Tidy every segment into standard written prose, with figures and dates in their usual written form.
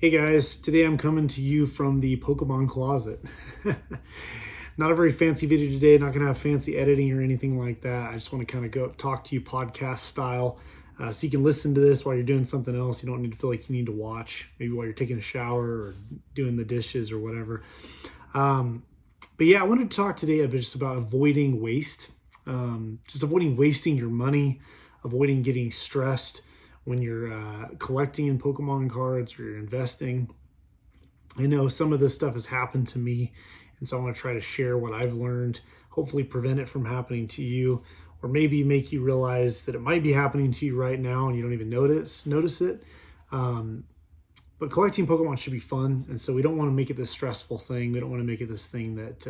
Hey guys, today I'm coming to you from the Pokemon closet. Not a very fancy video today, not gonna have fancy editing or anything like that. I just wanna kind of go talk to you podcast style. So you can listen to this while you're doing something else. You don't need to feel like you need to watch, maybe while you're taking a shower or doing the dishes or whatever. But yeah, I wanted to talk today just about avoiding waste, just avoiding wasting your money, avoiding getting stressed when you're collecting in Pokemon cards or you're investing. I know some of this stuff has happened to me, and so I want to try to share what I've learned, hopefully prevent it from happening to you, or maybe make you realize that it might be happening to you right now and you don't even notice it. But collecting Pokemon should be fun, and so we don't want to make it this stressful thing. We don't want to make it this thing that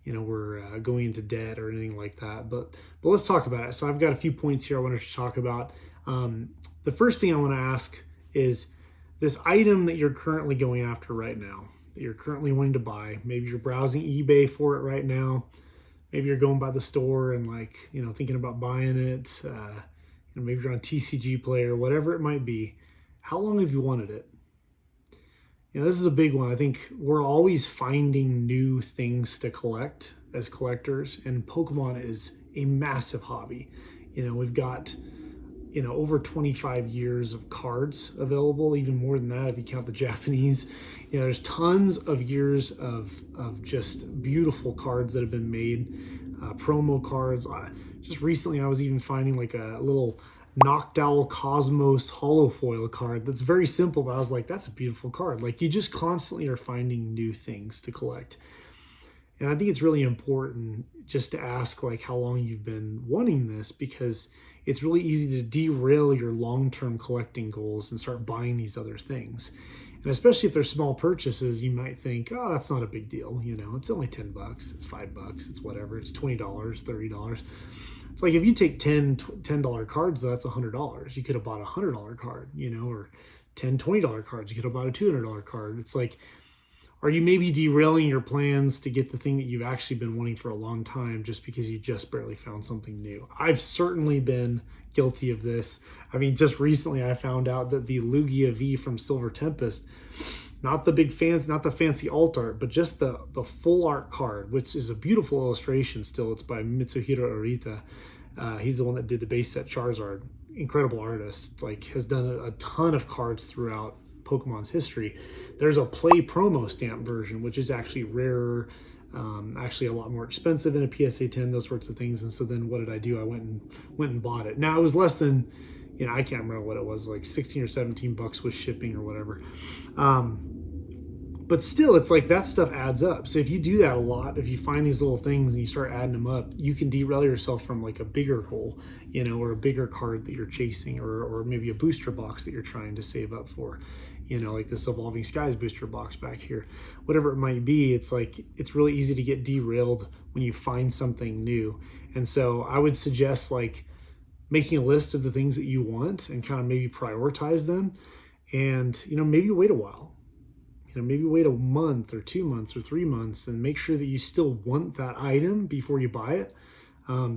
we're going into debt or anything like that. But let's talk about it. So I've got a few points here I wanted to talk about. The first thing I want to ask is this item that you're currently going after right now, that you're currently wanting to buy. Maybe you're browsing eBay for it right now. Maybe you're going by the store and thinking about buying it. Maybe you're on TCG Player, whatever it might be. How long have you wanted it? This is a big one. I think we're always finding new things to collect as collectors, and Pokemon is a massive hobby. We've got over 25 years of cards available, even more than that if you count the Japanese. There's tons of years of just beautiful cards that have been made, promo cards. Just recently I was even finding like a little Noctowl Cosmos holofoil card that's very simple, but I was like, that's a beautiful card. Like, you just constantly are finding new things to collect. And I think it's really important just to ask like how long you've been wanting this, because it's really easy to derail your long-term collecting goals and start buying these other things. And especially if they're small purchases, you might think, oh, that's not a big deal. It's only $10, it's $5, it's whatever, it's $20, $30. It's like if you take $10 cards, that's $100. You could have bought a $100 card, or 10 $20 cards. You could have bought a $200 card. It's like, are you maybe derailing your plans to get the thing that you've actually been wanting for a long time just because you just barely found something new? I've certainly been guilty of this. I mean, just recently I found out that the Lugia V from Silver Tempest, not the fancy alt art, but just the full art card, which is a beautiful illustration still. It's by Mitsuhiro Arita. He's the one that did the base set Charizard. Incredible artist, has done a ton of cards throughout Pokemon's history. There's a play promo stamp version, which is actually rarer, actually a lot more expensive than a PSA 10, those sorts of things. And so then what did I do? I went and bought it. Now it was less than, I can't remember what it was, like 16 or 17 bucks with shipping or whatever. But still, it's like that stuff adds up. So if you do that a lot, if you find these little things and you start adding them up, you can derail yourself from like a bigger goal, or a bigger card that you're chasing, or maybe a booster box that you're trying to save up for, like this Evolving Skies booster box back here, whatever it might be. It's like, it's really easy to get derailed when you find something new. And so I would suggest like making a list of the things that you want and kind of maybe prioritize them, and, maybe wait a while. Maybe wait a month or 2 months or 3 months and make sure that you still want that item before you buy it,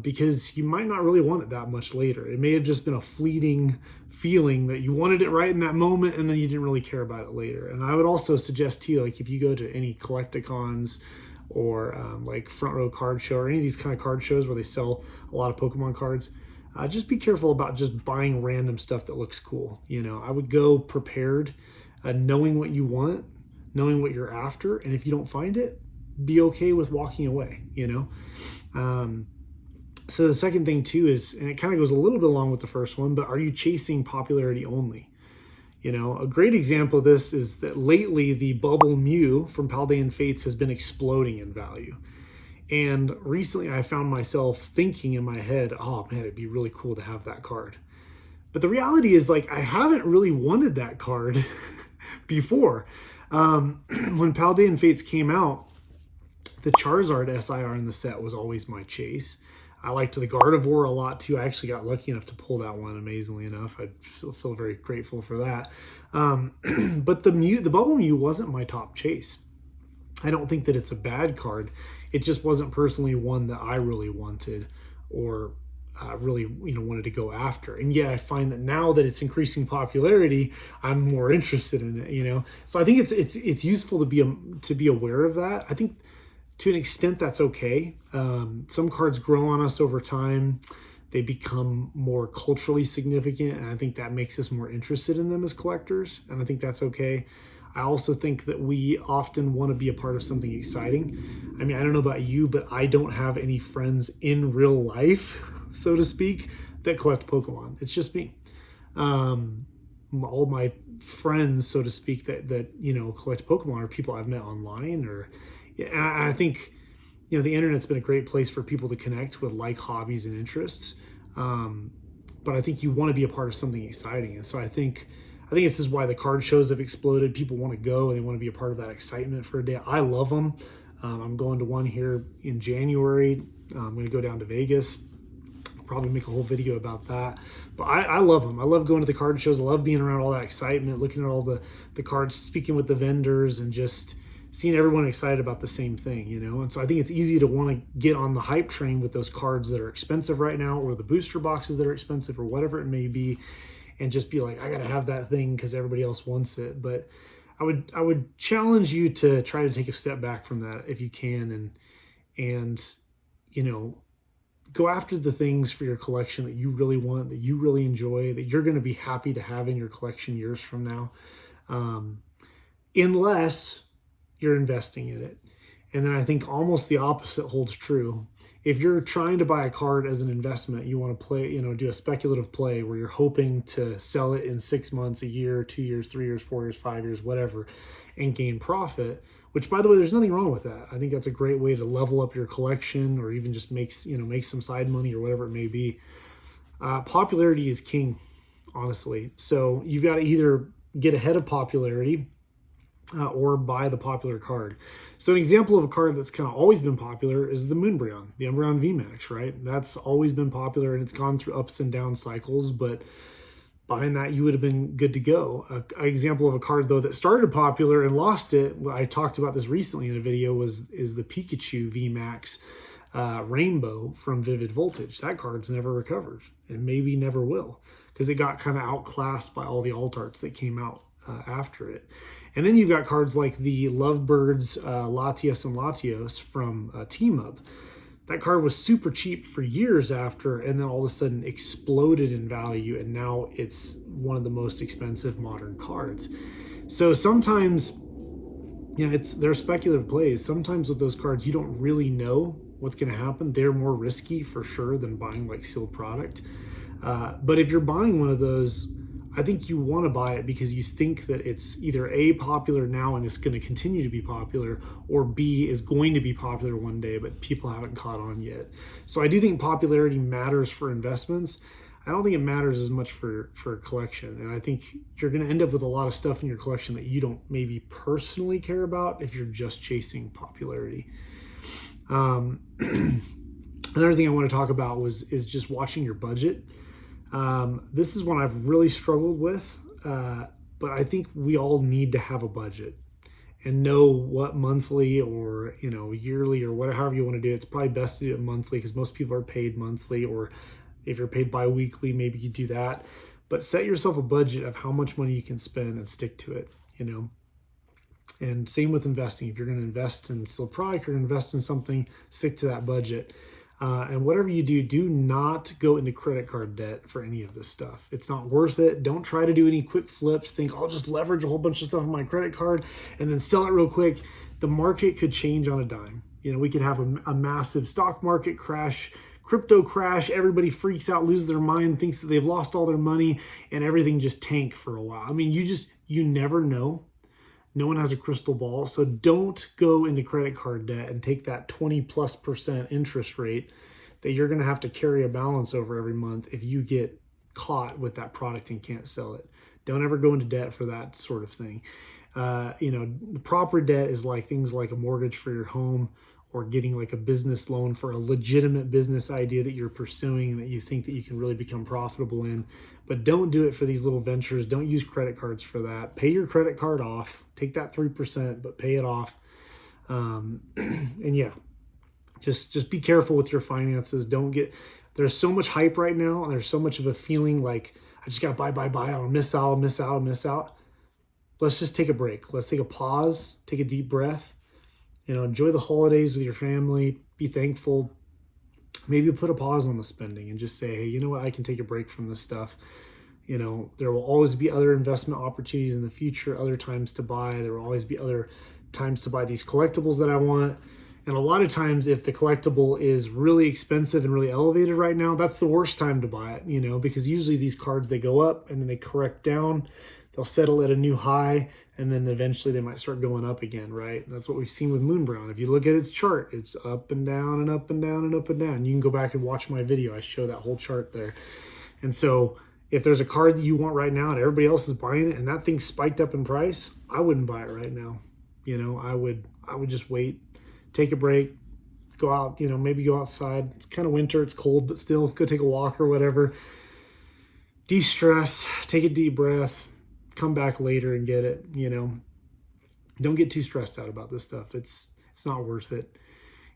because you might not really want it that much later. It may have just been a fleeting feeling that you wanted it right in that moment and then you didn't really care about it later. And I would also suggest too, like if you go to any Collecticons or like Front Row Card Show or any of these kind of card shows where they sell a lot of Pokemon cards, just be careful about just buying random stuff that looks cool. I would go prepared, knowing what you want, knowing what you're after, and if you don't find it, be okay with walking away. So the second thing too is, and it kind of goes a little bit along with the first one, but are you chasing popularity only? A great example of this is that lately the Bubble Mew from Paldean Fates has been exploding in value. And recently I found myself thinking in my head, oh man, it'd be really cool to have that card. But the reality is, like, I haven't really wanted that card before. When Paldean Fates came out, the Charizard SIR in the set was always my chase. I liked the Gardevoir a lot too. I actually got lucky enough to pull that one, amazingly enough. I feel very grateful for that. But the Bubble Mew wasn't my top chase. I don't think that it's a bad card. It just wasn't personally one that I really wanted, or really wanted to go after. And yet I find that now that it's increasing popularity, I'm more interested in it. So I think it's useful to be aware of that. I think to an extent that's okay. Some cards grow on us over time. They become more culturally significant, and I think that makes us more interested in them as collectors, and I think that's okay. I also think that we often want to be a part of something exciting. I mean, I don't know about you, but I don't have any friends in real life, so to speak, that collect Pokemon. It's just me. All my friends, so to speak, that collect Pokemon are people I've met online, or I think the internet's been a great place for people to connect with like hobbies and interests. But I think you want to be a part of something exciting, and so I think this is why the card shows have exploded. People want to go and they want to be a part of that excitement for a day. I love them. I'm going to one here in January. I'm going to go down to Vegas. I'll probably make a whole video about that. But I love them. I love going to the card shows. I love being around all that excitement, looking at all the cards, speaking with the vendors, and just seeing everyone excited about the same thing, And so I think it's easy to want to get on the hype train with those cards that are expensive right now, or the booster boxes that are expensive, or whatever it may be, and just be like, I got to have that thing because everybody else wants it. But I would challenge you to try to take a step back from that if you can, and go after the things for your collection that you really want, that you really enjoy, that you're going to be happy to have in your collection years from now, unless you're investing in it. And then I think almost the opposite holds true. If you're trying to buy a card as an investment, you want to play, do a speculative play where you're hoping to sell it in 6 months, a year, 2 years, 3 years, 4 years, 5 years, whatever, and gain profit, which, by the way, there's nothing wrong with that. I think that's a great way to level up your collection, or even just make some side money or whatever it may be. Popularity is king, honestly. So you've got to either get ahead of popularity or buy the popular card. So an example of a card that's kind of always been popular is the Moonbryon, the Umbreon VMAX, right? That's always been popular, and it's gone through ups and down cycles, but buying that, you would have been good to go. An example of a card, though, that started popular and lost it, I talked about this recently in a video, is the Pikachu VMAX Rainbow from Vivid Voltage. That card's never recovered, and maybe never will, because it got kind of outclassed by all the alt arts that came out after it. And then you've got cards like the Lovebirds Latias and Latios from Team Up. That card was super cheap for years after, and then all of a sudden exploded in value, and now it's one of the most expensive modern cards. So sometimes, they're speculative plays. Sometimes with those cards, you don't really know what's going to happen. They're more risky for sure than buying like sealed product. But if you're buying one of those, I think you want to buy it because you think that it's either A, popular now and it's going to continue to be popular, or B, is going to be popular one day, but people haven't caught on yet. So I do think popularity matters for investments. I don't think it matters as much for a collection. And I think you're going to end up with a lot of stuff in your collection that you don't maybe personally care about if you're just chasing popularity. Another thing I want to talk about is just watching your budget. This is one I've really struggled with, but I think we all need to have a budget and know what monthly or yearly or whatever, however you want to do it. It's probably best to do it monthly because most people are paid monthly, or if you're paid bi-weekly, maybe you do that. But set yourself a budget of how much money you can spend and stick to it, And same with investing. If you're going to invest in a product or invest in something, stick to that budget. And whatever you do, do not go into credit card debt for any of this stuff. It's not worth it. Don't try to do any quick flips. Think, I'll just leverage a whole bunch of stuff on my credit card and then sell it real quick. The market could change on a dime. We could have a massive stock market crash, crypto crash. Everybody freaks out, loses their mind, thinks that they've lost all their money, and everything just tank for a while. I mean, you never know. No one has a crystal ball. So don't go into credit card debt and take that 20+% interest rate that you're going to have to carry a balance over every month if you get caught with that product and can't sell it. Don't ever go into debt for that sort of thing. Proper debt is like things like a mortgage for your home, or getting like a business loan for a legitimate business idea that you're pursuing that you think that you can really become profitable in. But don't do it for these little ventures. Don't use credit cards for that. Pay your credit card off. Take that 3%, but pay it off. And yeah, just be careful with your finances. Don't get there's so much hype right now, and there's so much of a feeling like I just got to buy. I'll miss out. Let's just take a break. Let's take a pause, take a deep breath, enjoy the holidays with your family, be thankful. Maybe put a pause on the spending and just say, hey, you know what? I can take a break from this stuff. There will always be other investment opportunities in the future, other times to buy. There will always be other times to buy these collectibles that I want. And a lot of times, if the collectible is really expensive and really elevated right now, that's the worst time to buy it, because usually these cards, they go up and then they correct down. They'll settle at a new high, and then eventually they might start going up again, right? And that's what we've seen with Moonbrown. If you look at its chart, it's up and down and up and down and up and down. You can go back and watch my video. I show that whole chart there. And so if there's a card that you want right now and everybody else is buying it and that thing's spiked up in price, I wouldn't buy it right now. I would just wait, take a break, go out, maybe go outside. It's kind of winter, it's cold, but still go take a walk or whatever. De-stress, take a deep breath, come back later and get it. Don't get too stressed out about this stuff. It's not worth it.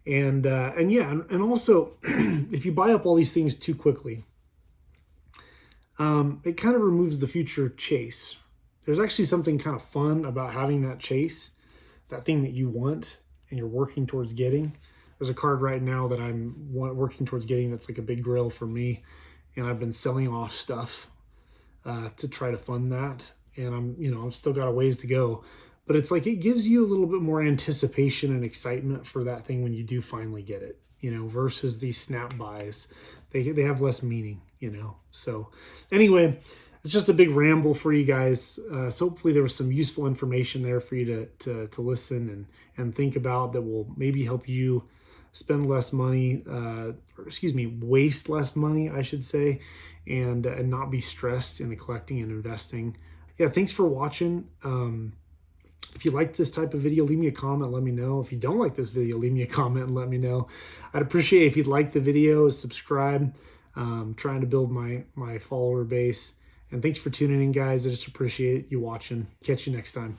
And also if you buy up all these things too quickly, it kind of removes the future chase. There's actually something kind of fun about having that chase, that thing that you want and you're working towards getting. There's a card right now that I'm working towards getting that's like a big grail for me, and I've been selling off stuff to try to fund that. And I've still got a ways to go, but it's like it gives you a little bit more anticipation and excitement for that thing when you do finally get it, versus these snap buys. They have less meaning, So anyway, it's just a big ramble for you guys. So hopefully there was some useful information there for you to listen and think about that will maybe help you spend less money, waste less money, I should say, and not be stressed in the collecting and investing. Yeah, thanks for watching. If you like this type of video, leave me a comment, let me know. If you don't like this video, leave me a comment and let me know. I'd appreciate if you'd like the video, subscribe. Trying to build my follower base. And thanks for tuning in, guys. I just appreciate you watching. Catch you next time.